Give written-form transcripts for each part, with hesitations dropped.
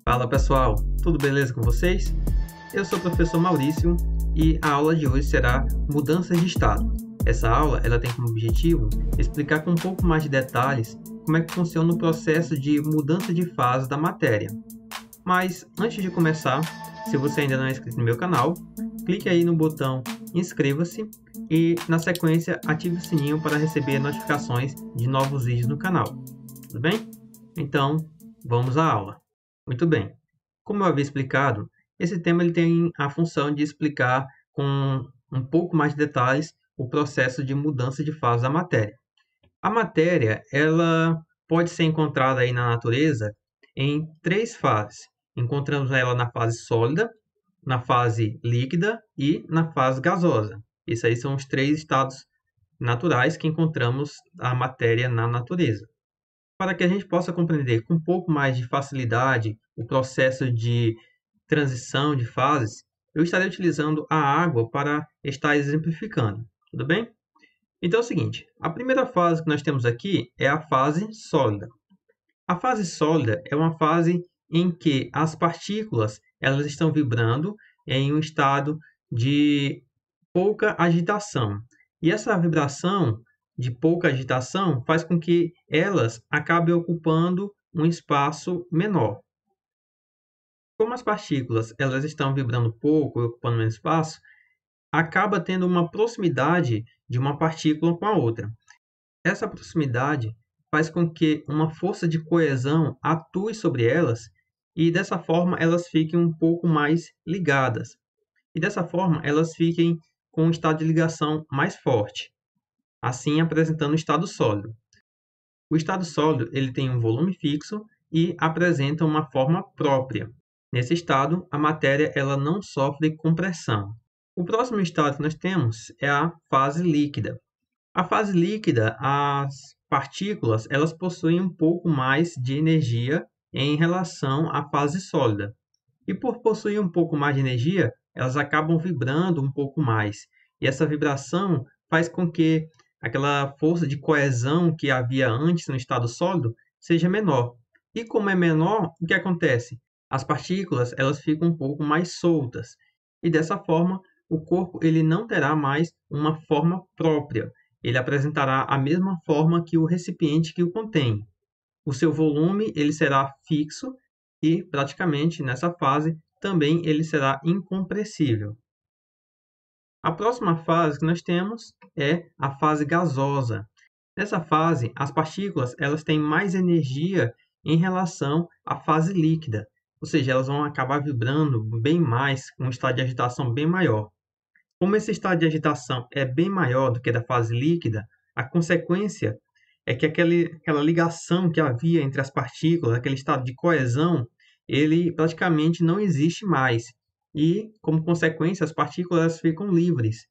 Fala pessoal, tudo beleza com vocês? Eu sou o professor Maurício e a aula de hoje será mudanças de estado. Essa aula ela tem como objetivo explicar com um pouco mais de detalhes como é que funciona o processo de mudança de fase da matéria. Mas antes de começar, se você ainda não é inscrito no meu canal, clique aí no botão inscreva-se e na sequência ative o sininho para receber notificações de novos vídeos no canal. Tudo bem? Então, vamos à aula. Muito bem. Como eu havia explicado, esse tema ele tem a função de explicar com um pouco mais de detalhes o processo de mudança de fase da matéria. A matéria ela pode ser encontrada aí na natureza em três fases. Encontramos ela na fase sólida, na fase líquida e na fase gasosa. Esses aí são os três estados naturais que encontramos a matéria na natureza. Para que a gente possa compreender com um pouco mais de facilidade o processo de transição de fases, eu estarei utilizando a água para estar exemplificando. Tudo bem? Então é o seguinte, a primeira fase que nós temos aqui é a fase sólida. A fase sólida é uma fase em que as partículas elas estão vibrando em um estado de pouca agitação. E essa vibração de pouca agitação faz com que elas acabem ocupando um espaço menor. Como as partículas elas estão vibrando pouco e ocupando menos espaço, acaba tendo uma proximidade de uma partícula com a outra. Essa proximidade faz com que uma força de coesão atue sobre elas e dessa forma elas fiquem um pouco mais ligadas. E dessa forma elas fiquem com um estado de ligação mais forte, assim apresentando o estado sólido. O estado sólido ele tem um volume fixo e apresenta uma forma própria. Nesse estado, a matéria ela não sofre compressão. O próximo estado que nós temos é a fase líquida. A fase líquida, as partículas elas possuem um pouco mais de energia em relação à fase sólida. E por possuir um pouco mais de energia, elas acabam vibrando um pouco mais. E essa vibração faz com que aquela força de coesão que havia antes no estado sólido seja menor. E como é menor, o que acontece? As partículas elas ficam um pouco mais soltas. E dessa forma, o corpo ele não terá mais uma forma própria. Ele apresentará a mesma forma que o recipiente que o contém. O seu volume ele será fixo e, praticamente, nessa fase, também ele será incompressível. A próxima fase que nós temos é a fase gasosa. Nessa fase, as partículas elas têm mais energia em relação à fase líquida, ou seja, elas vão acabar vibrando bem mais, com um estado de agitação bem maior. Como esse estado de agitação é bem maior do que da fase líquida, a consequência é que aquela ligação que havia entre as partículas, aquele estado de coesão, ele praticamente não existe mais. E, como consequência, as partículas ficam livres.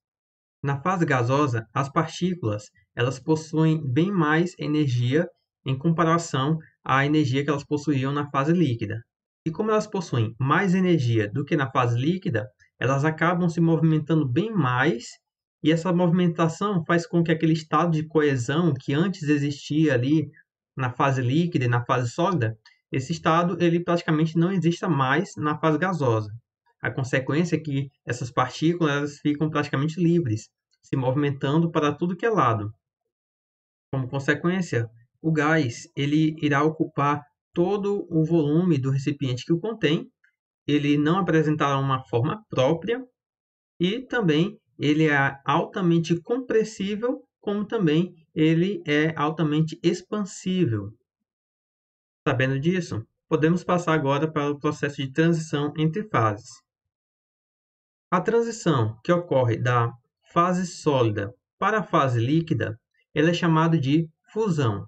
Na fase gasosa, as partículas elas possuem bem mais energia em comparação à energia que elas possuíam na fase líquida. E como elas possuem mais energia do que na fase líquida, elas acabam se movimentando bem mais e essa movimentação faz com que aquele estado de coesão que antes existia ali na fase líquida e na fase sólida, esse estado ele praticamente não exista mais na fase gasosa. A consequência é que essas partículas ficam praticamente livres, se movimentando para tudo que é lado. Como consequência, o gás ele irá ocupar todo o volume do recipiente que o contém, ele não apresentará uma forma própria e também ele é altamente compressível, como também ele é altamente expansível. Sabendo disso, podemos passar agora para o processo de transição entre fases. A transição que ocorre da fase sólida para a fase líquida, ela é chamada de fusão.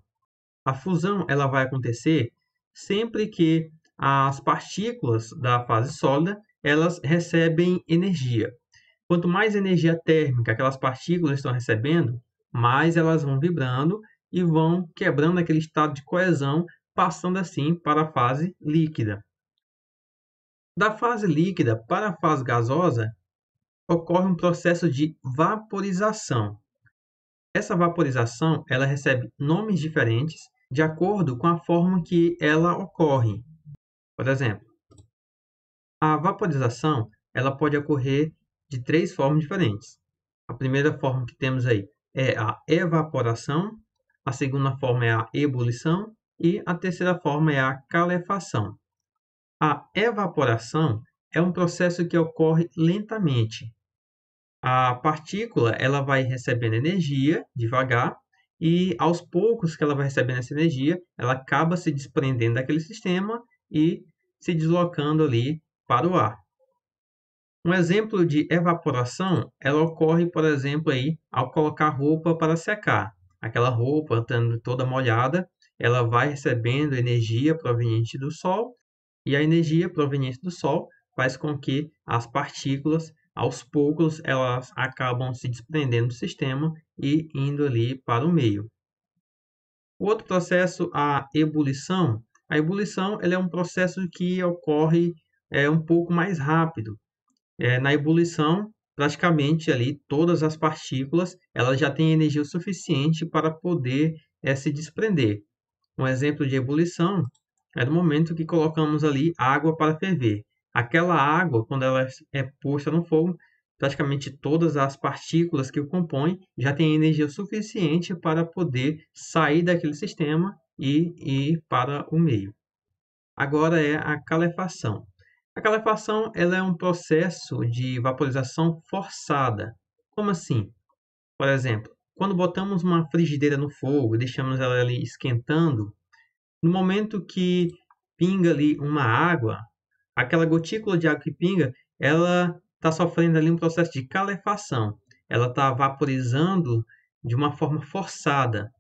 A fusão ela vai acontecer sempre que as partículas da fase sólida elas recebem energia. Quanto mais energia térmica aquelas partículas estão recebendo, mais elas vão vibrando e vão quebrando aquele estado de coesão, passando assim para a fase líquida. Da fase líquida para a fase gasosa, ocorre um processo de vaporização. Essa vaporização, ela recebe nomes diferentes de acordo com a forma que ela ocorre. Por exemplo, a vaporização, ela pode ocorrer de três formas diferentes. A primeira forma que temos aí é a evaporação, a segunda forma é a ebulição e a terceira forma é a calefação. A evaporação é um processo que ocorre lentamente. A partícula ela vai recebendo energia devagar e aos poucos que ela vai recebendo essa energia, ela acaba se desprendendo daquele sistema e se deslocando ali para o ar. Um exemplo de evaporação, ela ocorre, por exemplo, aí, ao colocar roupa para secar. Aquela roupa, estando toda molhada, ela vai recebendo energia proveniente do Sol, e a energia proveniente do Sol faz com que as partículas, aos poucos, elas acabam se desprendendo do sistema e indo ali para o meio. O outro processo, a ebulição. A ebulição ela é um processo que ocorre um pouco mais rápido. Na ebulição, praticamente ali todas as partículas elas já têm energia o suficiente para poder se desprender. Um exemplo de ebulição é no momento que colocamos ali água para ferver. Aquela água, quando ela é posta no fogo, praticamente todas as partículas que o compõem já têm energia suficiente para poder sair daquele sistema e ir para o meio. Agora é a calefação. A calefação ela é um processo de vaporização forçada. Como assim? Por exemplo, quando botamos uma frigideira no fogo e deixamos ela ali esquentando, no momento que pinga ali uma água, aquela gotícula de água que pinga, ela está sofrendo ali um processo de calefação. Ela está vaporizando de uma forma forçada.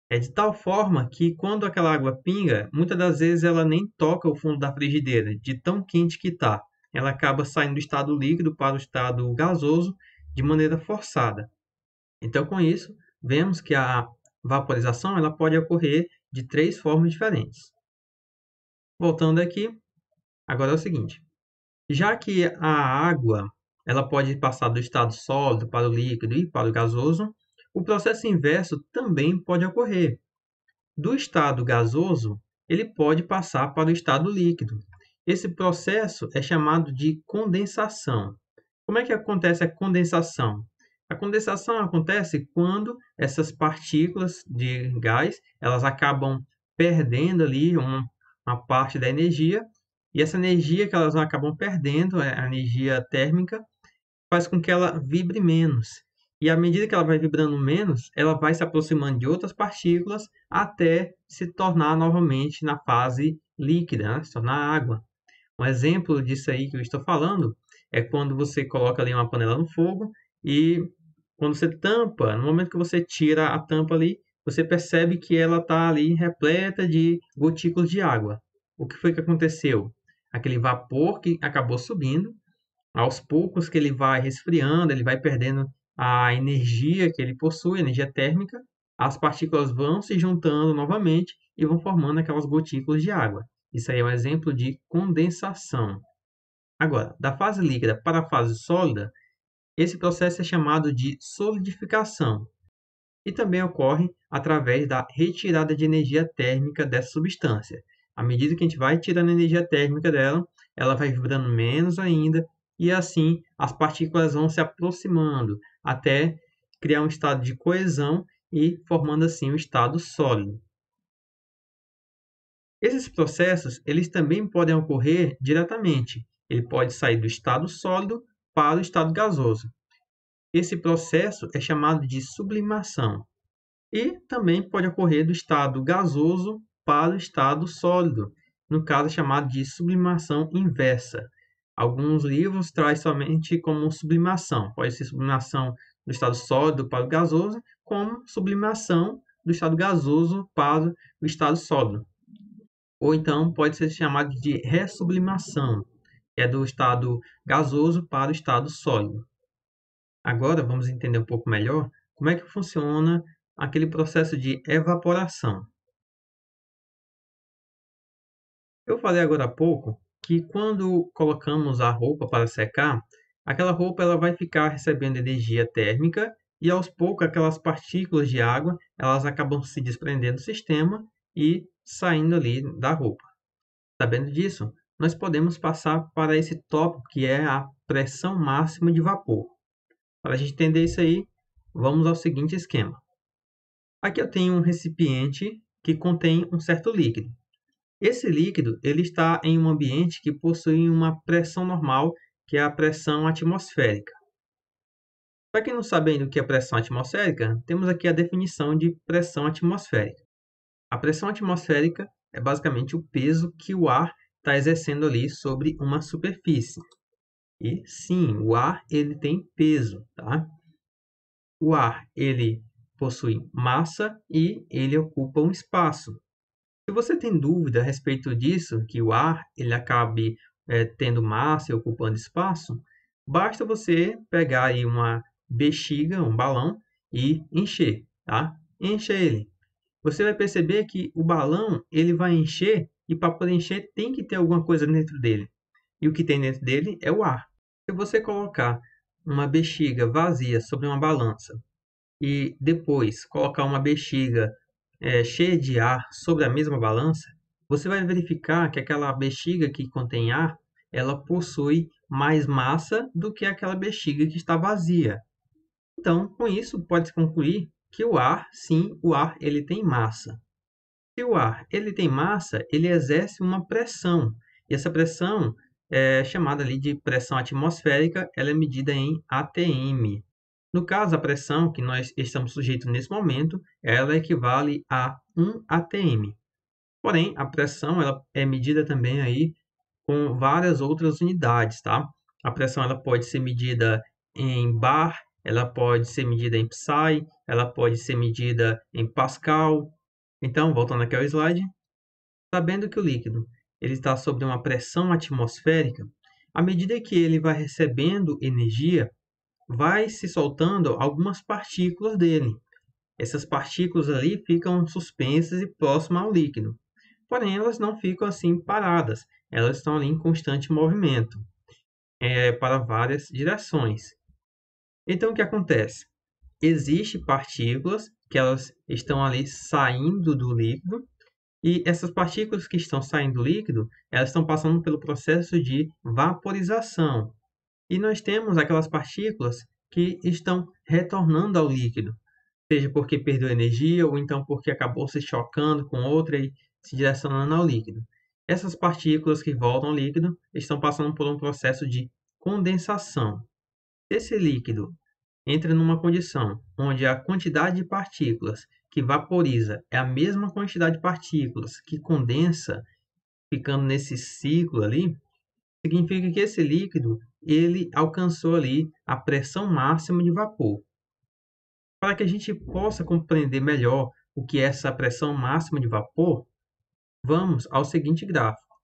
É de tal forma que quando aquela água pinga, muitas das vezes ela nem toca o fundo da frigideira, de tão quente que está. Ela acaba saindo do estado líquido para o estado gasoso de maneira forçada. Então, com isso, vemos que a vaporização ela pode ocorrer de três formas diferentes. Voltando aqui, agora é o seguinte: já que a água ela pode passar do estado sólido para o líquido e para o gasoso, o processo inverso também pode ocorrer. Do estado gasoso, ele pode passar para o estado líquido. Esse processo é chamado de condensação. Como é que acontece a condensação? A condensação acontece quando essas partículas de gás, elas acabam perdendo ali uma parte da energia, e essa energia que elas acabam perdendo, a energia térmica, faz com que ela vibre menos. E à medida que ela vai vibrando menos, ela vai se aproximando de outras partículas até se tornar novamente na fase líquida, né? Se tornar água. Um exemplo disso aí que eu estou falando é quando você coloca ali uma panela no fogo e quando você tampa, no momento que você tira a tampa ali, você percebe que ela está ali repleta de gotículas de água. O que foi que aconteceu? Aquele vapor que acabou subindo, aos poucos que ele vai resfriando, ele vai perdendo a energia que ele possui, energia térmica, as partículas vão se juntando novamente e vão formando aquelas gotículas de água. Isso aí é um exemplo de condensação. Agora, da fase líquida para a fase sólida, esse processo é chamado de solidificação e também ocorre através da retirada de energia térmica dessa substância. À medida que a gente vai tirando a energia térmica dela, ela vai vibrando menos ainda e assim as partículas vão se aproximando até criar um estado de coesão e formando assim um estado sólido. Esses processos, eles também podem ocorrer diretamente. Ele pode sair do estado sólido para o estado gasoso. Esse processo é chamado de sublimação. E também pode ocorrer do estado gasoso para o estado sólido, no caso é chamado de sublimação inversa. Alguns livros trazem somente como sublimação. Pode ser sublimação do estado sólido para o gasoso, como sublimação do estado gasoso para o estado sólido. Ou então pode ser chamado de ressublimação, que é do estado gasoso para o estado sólido. Agora vamos entender um pouco melhor como é que funciona aquele processo de evaporação. Eu falei agora há pouco que quando colocamos a roupa para secar, aquela roupa ela vai ficar recebendo energia térmica e aos poucos aquelas partículas de água elas acabam se desprendendo do sistema e saindo ali da roupa. Sabendo disso, nós podemos passar para esse tópico que é a pressão máxima de vapor. Para a gente entender isso aí, vamos ao seguinte esquema. Aqui eu tenho um recipiente que contém um certo líquido. Esse líquido ele está em um ambiente que possui uma pressão normal, que é a pressão atmosférica. Para quem não sabe ainda o que é pressão atmosférica, temos aqui a definição de pressão atmosférica. A pressão atmosférica é basicamente o peso que o ar está exercendo ali sobre uma superfície. E sim, o ar ele tem peso, tá? O ar ele possui massa e ele ocupa um espaço. Se você tem dúvida a respeito disso, que o ar ele acabe tendo massa e ocupando espaço, basta você pegar aí uma bexiga, um balão e encher, tá? Encha ele. Você vai perceber que o balão ele vai encher e para poder encher tem que ter alguma coisa dentro dele. E o que tem dentro dele é o ar. Se você colocar uma bexiga vazia sobre uma balança e depois colocar uma bexiga cheia de ar sobre a mesma balança, você vai verificar que aquela bexiga que contém ar, ela possui mais massa do que aquela bexiga que está vazia. Então, com isso, pode-se concluir que o ar, sim, o ar ele tem massa. Se o ar ele tem massa, ele exerce uma pressão. E essa pressão é chamada ali de pressão atmosférica, ela é medida em atm. No caso, a pressão que nós estamos sujeitos nesse momento, ela equivale a 1 atm. Porém, a pressão ela é medida também aí com várias outras unidades, tá? A pressão ela pode ser medida em bar, ela pode ser medida em psi, ela pode ser medida em pascal. Então, voltando aqui ao slide, sabendo que o líquido ele está sob uma pressão atmosférica, à medida que ele vai recebendo energia, vai se soltando algumas partículas dele. Essas partículas ali ficam suspensas e próximas ao líquido. Porém, elas não ficam assim paradas, elas estão ali em constante movimento, para várias direções. Então, o que acontece? Existem partículas que elas estão ali saindo do líquido, e essas partículas que estão saindo do líquido, elas estão passando pelo processo de vaporização. E nós temos aquelas partículas que estão retornando ao líquido, seja porque perdeu energia ou então porque acabou se chocando com outra e se direcionando ao líquido. Essas partículas que voltam ao líquido estão passando por um processo de condensação. Esse líquido entra numa condição onde a quantidade de partículas que vaporiza é a mesma quantidade de partículas que condensa, ficando nesse ciclo ali, significa que esse líquido ele alcançou ali a pressão máxima de vapor. Para que a gente possa compreender melhor o que é essa pressão máxima de vapor, vamos ao seguinte gráfico.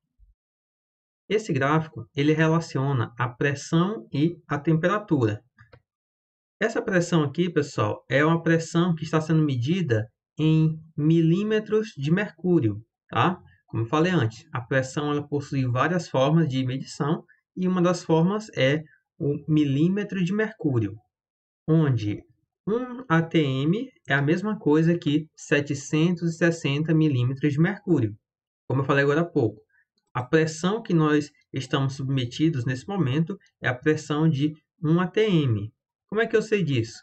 Esse gráfico ele relaciona a pressão e a temperatura. Essa pressão aqui, pessoal, é uma pressão que está sendo medida em milímetros de mercúrio, tá? Como eu falei antes, a pressão ela possui várias formas de medição e uma das formas é o milímetro de mercúrio, onde 1 atm é a mesma coisa que 760 milímetros de mercúrio. Como eu falei agora há pouco, a pressão que nós estamos submetidos nesse momento é a pressão de 1 atm. Como é que eu sei disso?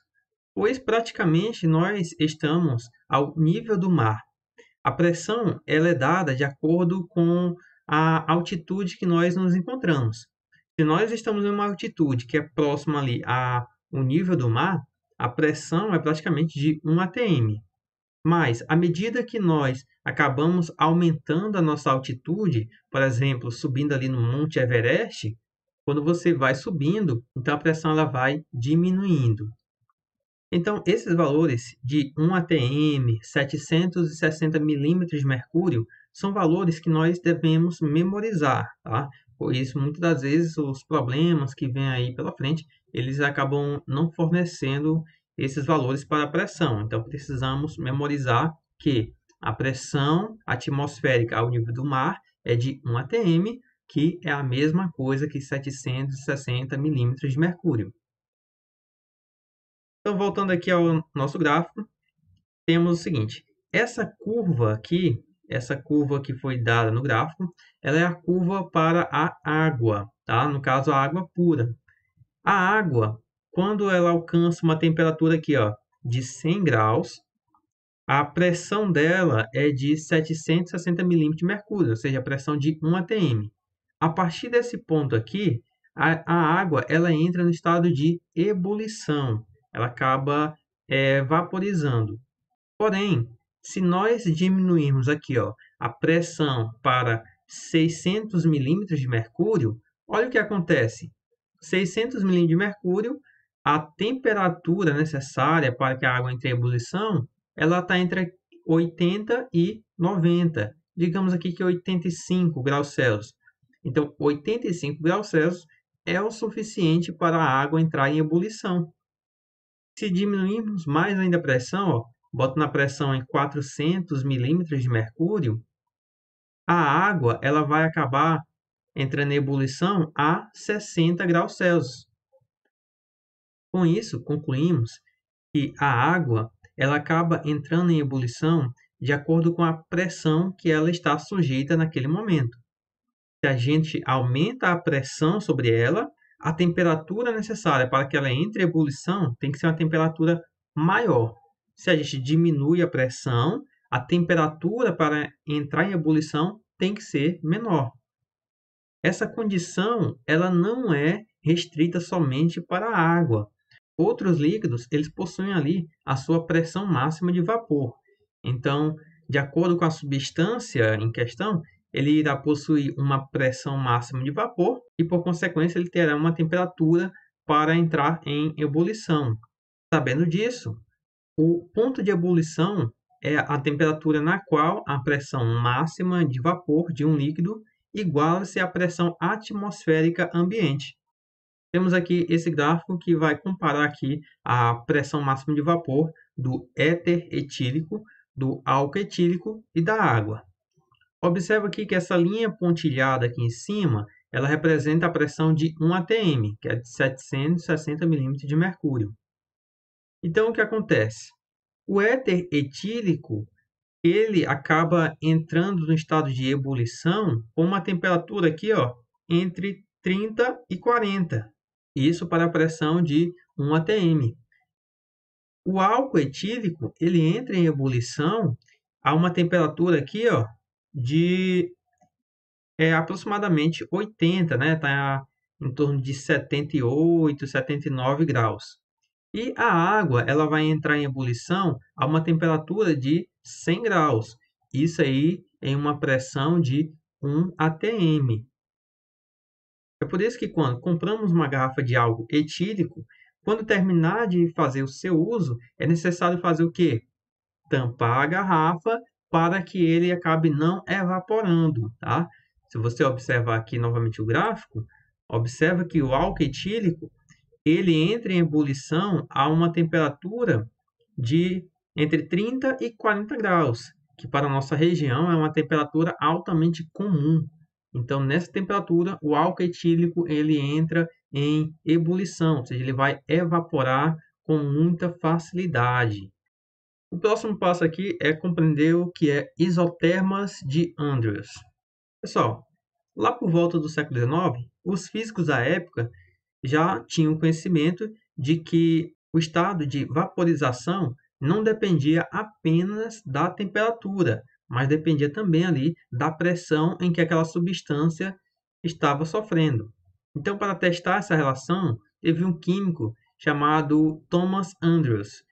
Pois praticamente nós estamos ao nível do mar. A pressão ela é dada de acordo com a altitude que nós nos encontramos. Se nós estamos em uma altitude que é próxima ali ao nível do mar, a pressão é praticamente de 1 atm. Mas, à medida que nós acabamos aumentando a nossa altitude, por exemplo, subindo ali no Monte Everest, quando você vai subindo, então a pressão ela vai diminuindo. Então, esses valores de 1 atm, 760 milímetros de mercúrio, são valores que nós devemos memorizar, tá? Pois, muitas das vezes, os problemas que vêm aí pela frente, eles acabam não fornecendo esses valores para a pressão. Então, precisamos memorizar que a pressão atmosférica ao nível do mar é de 1 atm, que é a mesma coisa que 760 milímetros de mercúrio. Então, voltando aqui ao nosso gráfico, temos o seguinte: essa curva aqui, essa curva que foi dada no gráfico, ela é a curva para a água, tá? No caso, a água pura. A água, quando ela alcança uma temperatura aqui, ó, de 100 graus, a pressão dela é de 760 milímetros de mercúrio, ou seja, a pressão de 1 atm. A partir desse ponto aqui, a água ela entra no estado de ebulição, ela acaba vaporizando. Porém, se nós diminuirmos aqui, ó, a pressão para 600 milímetros de mercúrio, olha o que acontece. 600 milímetros de mercúrio, a temperatura necessária para que a água entre em ebulição, ela está entre 80 e 90. Digamos aqui que 85 graus Celsius. Então, 85 graus Celsius é o suficiente para a água entrar em ebulição. Se diminuirmos mais ainda a pressão, ó, boto na pressão em 400 milímetros de mercúrio, a água ela vai acabar entrando em ebulição a 60 graus Celsius. Com isso, concluímos que a água ela acaba entrando em ebulição de acordo com a pressão que ela está sujeita naquele momento. Se a gente aumenta a pressão sobre ela, a temperatura necessária para que ela entre em ebulição tem que ser uma temperatura maior. Se a gente diminui a pressão, a temperatura para entrar em ebulição tem que ser menor. Essa condição ela não é restrita somente para a água. Outros líquidos, eles possuem ali a sua pressão máxima de vapor. Então, de acordo com a substância em questão, ele irá possuir uma pressão máxima de vapor e, por consequência, ele terá uma temperatura para entrar em ebulição. Sabendo disso, o ponto de ebulição é a temperatura na qual a pressão máxima de vapor de um líquido iguala-se à pressão atmosférica ambiente. Temos aqui esse gráfico que vai comparar aqui a pressão máxima de vapor do éter etílico, do álcool etílico e da água. Observa aqui que essa linha pontilhada aqui em cima, ela representa a pressão de 1 atm, que é de 760 milímetros de mercúrio. Então, o que acontece? O éter etílico, ele acaba entrando no estado de ebulição com uma temperatura aqui, ó, entre 30 e 40. Isso para a pressão de 1 atm. O álcool etílico, ele entra em ebulição a uma temperatura aqui, ó, de aproximadamente 80, né? Tá em torno de 78, 79 graus. E a água, ela vai entrar em ebulição a uma temperatura de 100 graus. Isso aí em uma pressão de 1 atm. É por isso que quando compramos uma garrafa de algo etílico, quando terminar de fazer o seu uso, é necessário fazer o quê? Tampar a garrafa para que ele acabe não evaporando, tá? Se você observar aqui novamente o gráfico, observa que o álcool etílico, ele entra em ebulição a uma temperatura de entre 30 e 40 graus, que para a nossa região é uma temperatura altamente comum. Então, nessa temperatura, o álcool etílico ele entra em ebulição, ou seja, ele vai evaporar com muita facilidade. O próximo passo aqui é compreender o que é isotermas de Andrews. Pessoal, lá por volta do século XIX, os físicos da época já tinham conhecimento de que o estado de vaporização não dependia apenas da temperatura, mas dependia também ali da pressão em que aquela substância estava sofrendo. Então, para testar essa relação, teve um químico chamado Thomas Andrews.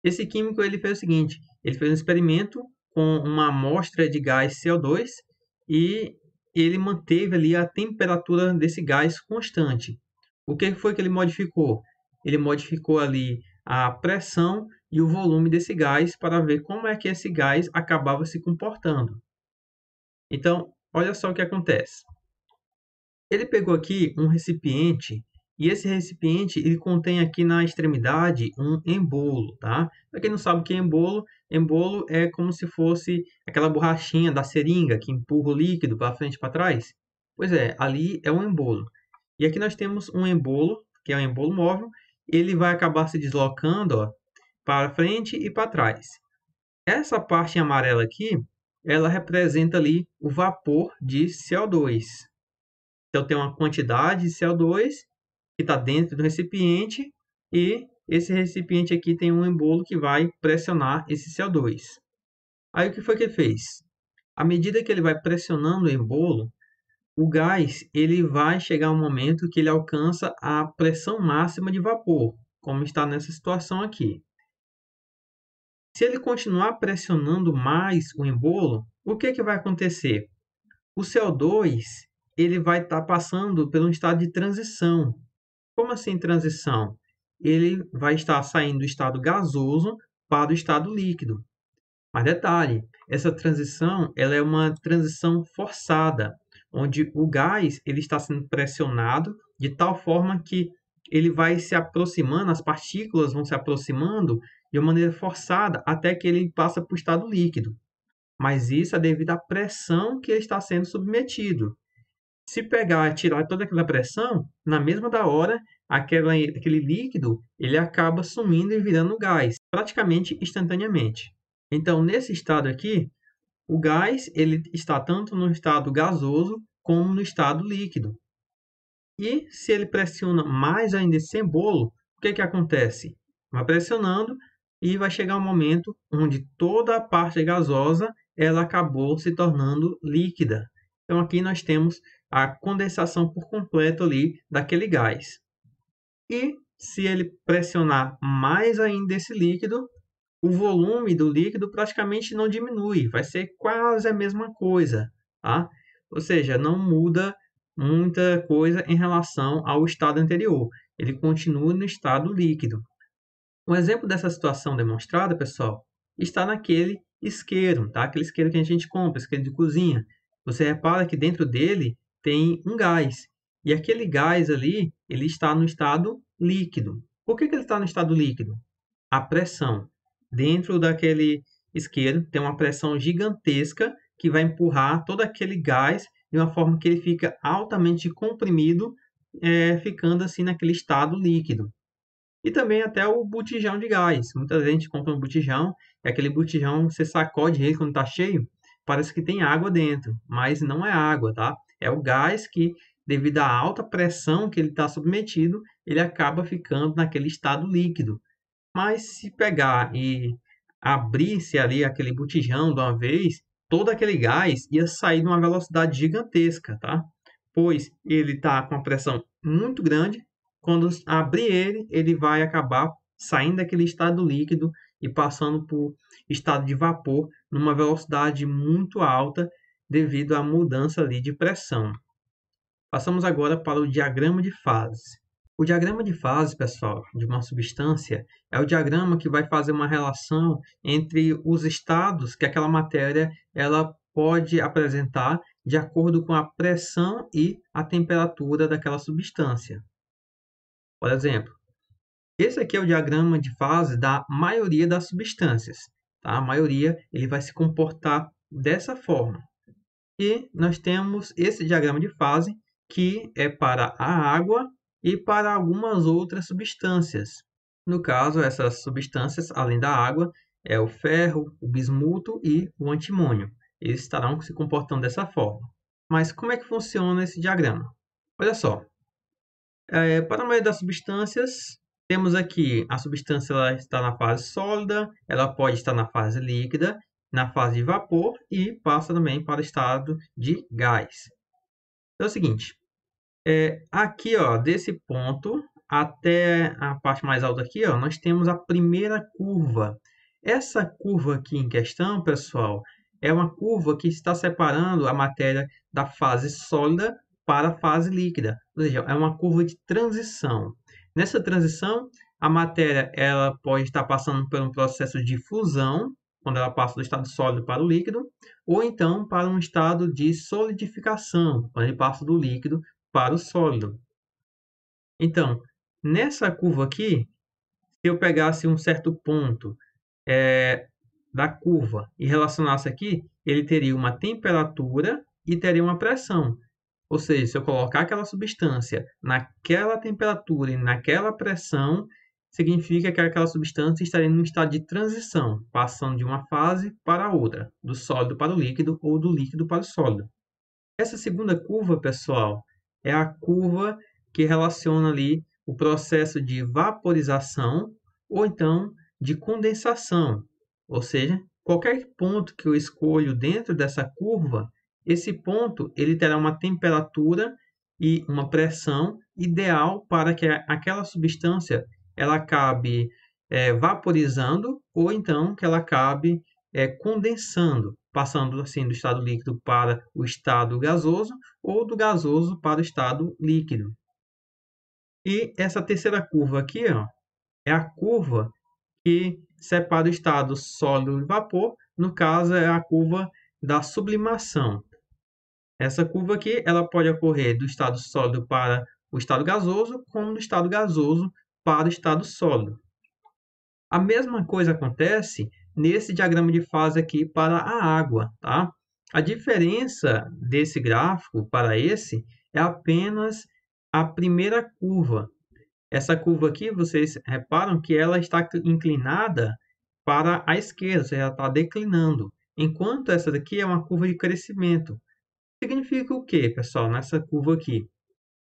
Esse químico ele fez o seguinte, ele fez um experimento com uma amostra de gás CO2 e ele manteve ali a temperatura desse gás constante. O que foi que ele modificou? Ele modificou ali a pressão e o volume desse gás para ver como é que esse gás acabava se comportando. Então, olha só o que acontece. Ele pegou aqui um recipiente e esse recipiente ele contém aqui na extremidade um embolo, tá? Para quem não sabe o que é embolo, embolo é como se fosse aquela borrachinha da seringa que empurra o líquido para frente e para trás. Pois é, ali é um embolo. E aqui nós temos um embolo, que é um embolo móvel. Ele vai acabar se deslocando, ó, para frente e para trás. Essa parte amarela aqui, ela representa ali o vapor de CO2. Então, tem uma quantidade de CO2 que está dentro do recipiente e esse recipiente aqui tem um embolo que vai pressionar esse CO2. Aí, o que foi que ele fez? À medida que ele vai pressionando o embolo, o gás ele vai chegar um momento que ele alcança a pressão máxima de vapor, como está nessa situação aqui. Se ele continuar pressionando mais o embolo, o que vai acontecer? O CO2 ele vai estar passando por um estado de transição. Como assim transição? Ele vai estar saindo do estado gasoso para o estado líquido. Mas detalhe, essa transição ela é uma transição forçada, onde o gás ele está sendo pressionado de tal forma que ele vai se aproximando, as partículas vão se aproximando de uma maneira forçada até que ele passa para o estado líquido. Mas isso é devido à pressão que ele está sendo submetido. Se pegar e tirar toda aquela pressão, na mesma da hora, aquele líquido ele acaba sumindo e virando gás, praticamente instantaneamente. Então, nesse estado aqui, o gás ele está tanto no estado gasoso como no estado líquido. E se ele pressiona mais ainda esse embolo, o que acontece? Vai pressionando e vai chegar um momento onde toda a parte gasosa ela acabou se tornando líquida. Então, aqui nós temos a condensação por completo ali daquele gás. E se ele pressionar mais ainda esse líquido, o volume do líquido praticamente não diminui, vai ser quase a mesma coisa, tá? Ou seja, não muda muita coisa em relação ao estado anterior. Ele continua no estado líquido. Um exemplo dessa situação demonstrada, pessoal, está naquele isqueiro, tá? Aquele isqueiro que a gente compra, isqueiro de cozinha. Você repara que dentro dele tem um gás. E aquele gás ali, ele está no estado líquido. Por que ele está no estado líquido? A pressão. Dentro daquele isqueiro tem uma pressão gigantesca que vai empurrar todo aquele gás de uma forma que ele fica altamente comprimido, ficando assim naquele estado líquido. E também até o botijão de gás. Muita gente compra um botijão, e aquele botijão você sacode ele quando está cheio, parece que tem água dentro, mas não é água, tá? É o gás que, devido à alta pressão que ele está submetido, ele acaba ficando naquele estado líquido. Mas se pegar e abrisse ali aquele botijão de uma vez, todo aquele gás ia sair numa velocidade gigantesca, tá? Pois ele está com uma pressão muito grande. Quando abrir ele, ele vai acabar saindo daquele estado líquido e passando por estado de vapor numa velocidade muito alta devido à mudança ali de pressão. Passamos agora para o diagrama de fase. O diagrama de fase, pessoal, de uma substância é o diagrama que vai fazer uma relação entre os estados que aquela matéria ela pode apresentar de acordo com a pressão e a temperatura daquela substância. Por exemplo, esse aqui é o diagrama de fase da maioria das substâncias. Tá? A maioria ele vai se comportar dessa forma. E nós temos esse diagrama de fase que é para a água e para algumas outras substâncias. No caso, essas substâncias, além da água, é o ferro, o bismuto e o antimônio. Eles estarão se comportando dessa forma. Mas como é que funciona esse diagrama? Olha só. Para a maioria das substâncias, temos aqui a substância ela está na fase sólida, ela pode estar na fase líquida, na fase de vapor e passa também para o estado de gás. Então é o seguinte, aqui ó, desse ponto até a parte mais alta aqui, ó, nós temos a primeira curva. Essa curva aqui em questão, pessoal, é uma curva que está separando a matéria da fase sólida para a fase líquida. Ou seja, é uma curva de transição. Nessa transição, a matéria ela pode estar passando por um processo de fusão, quando ela passa do estado sólido para o líquido, ou então para um estado de solidificação, quando ele passa do líquido para o sólido. Então, nessa curva aqui, se eu pegasse um certo ponto da curva e relacionasse aqui, ele teria uma temperatura e teria uma pressão. Ou seja, se eu colocar aquela substância naquela temperatura e naquela pressão, significa que aquela substância estaria em um estado de transição, passando de uma fase para a outra, do sólido para o líquido ou do líquido para o sólido. Essa segunda curva, pessoal, é a curva que relaciona ali o processo de vaporização ou então de condensação. Ou seja, qualquer ponto que eu escolho dentro dessa curva, esse ponto ele terá uma temperatura e uma pressão ideal para que aquela substância ela acabe vaporizando ou então que ela acabe condensando, passando assim do estado líquido para o estado gasoso ou do gasoso para o estado líquido. E essa terceira curva aqui, ó, é a curva que separa o estado sólido e vapor, no caso é a curva da sublimação. Essa curva aqui, ela pode ocorrer do estado sólido para o estado gasoso, como do estado gasoso para o estado sólido. A mesma coisa acontece nesse diagrama de fase aqui para a água, tá? A diferença desse gráfico para esse é apenas a primeira curva. Essa curva aqui, vocês reparam que ela está inclinada para a esquerda, ou seja, ela está declinando. Enquanto essa daqui é uma curva de crescimento. Significa o quê, pessoal, nessa curva aqui?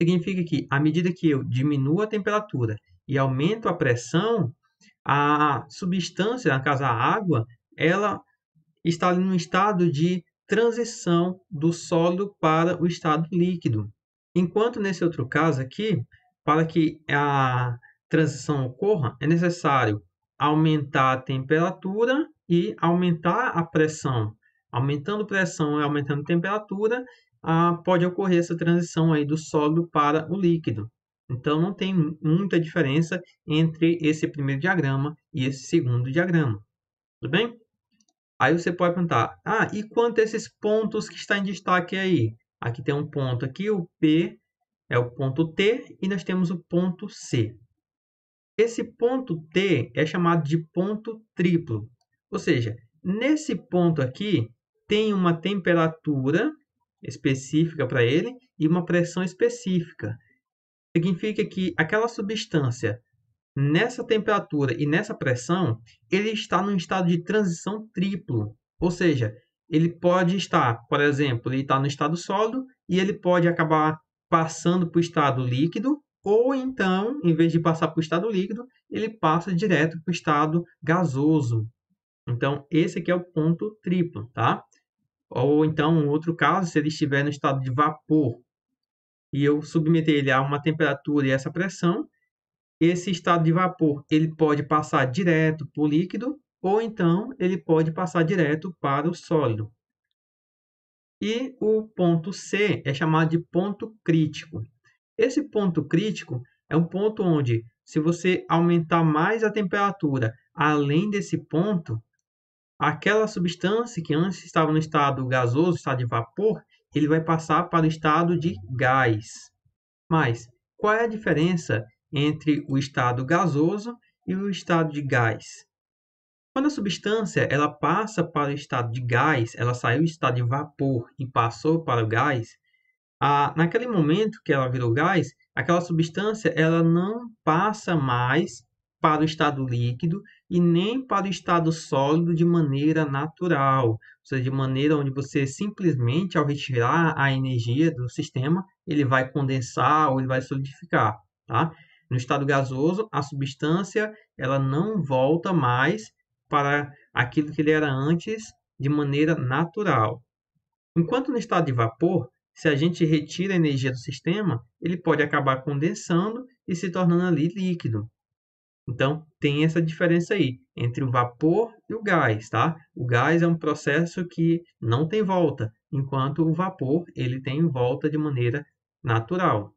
Significa que, à medida que eu diminuo a temperatura e aumento a pressão, a substância, no caso a água, ela está ali num estado de transição do sólido para o estado líquido. Enquanto nesse outro caso aqui, para que a transição ocorra, é necessário aumentar a temperatura e aumentar a pressão. Aumentando pressão e aumentando temperatura, pode ocorrer essa transição aí do sólido para o líquido. Então, não tem muita diferença entre esse primeiro diagrama e esse segundo diagrama. Tudo bem? Aí você pode perguntar, e quanto a esses pontos que está em destaque aí? Aqui tem um ponto aqui, o P é o ponto T, e nós temos o ponto C. Esse ponto T é chamado de ponto triplo. Ou seja, nesse ponto aqui, tem uma temperatura específica para ele e uma pressão específica. Significa que aquela substância, nessa temperatura e nessa pressão, ele está num estado de transição triplo. Ou seja, ele pode estar, por exemplo, ele está no estado sólido e ele pode acabar passando para o estado líquido, ou então, em vez de passar para o estado líquido, ele passa direto para o estado gasoso. Então, esse aqui é o ponto triplo, tá? Ou então, um outro caso, se ele estiver no estado de vapor e eu submeter ele a uma temperatura e essa pressão, esse estado de vapor ele pode passar direto para o líquido ou então ele pode passar direto para o sólido. E o ponto C é chamado de ponto crítico. Esse ponto crítico é um ponto onde, se você aumentar mais a temperatura além desse ponto, aquela substância que antes estava no estado gasoso, estado de vapor, ele vai passar para o estado de gás. Mas qual é a diferença entre o estado gasoso e o estado de gás? Quando a substância ela passa para o estado de gás, ela saiu do estado de vapor e passou para o gás, naquele momento que ela virou gás, aquela substância ela não passa mais para o estado líquido e nem para o estado sólido de maneira natural, ou seja, de maneira onde você simplesmente, ao retirar a energia do sistema, ele vai condensar ou ele vai solidificar, tá? No estado gasoso, a substância ela não volta mais para aquilo que ele era antes de maneira natural. Enquanto no estado de vapor, se a gente retira a energia do sistema, ele pode acabar condensando e se tornando ali líquido. Então, tem essa diferença aí entre o vapor e o gás, tá? O gás é um processo que não tem volta, enquanto o vapor ele tem volta de maneira natural.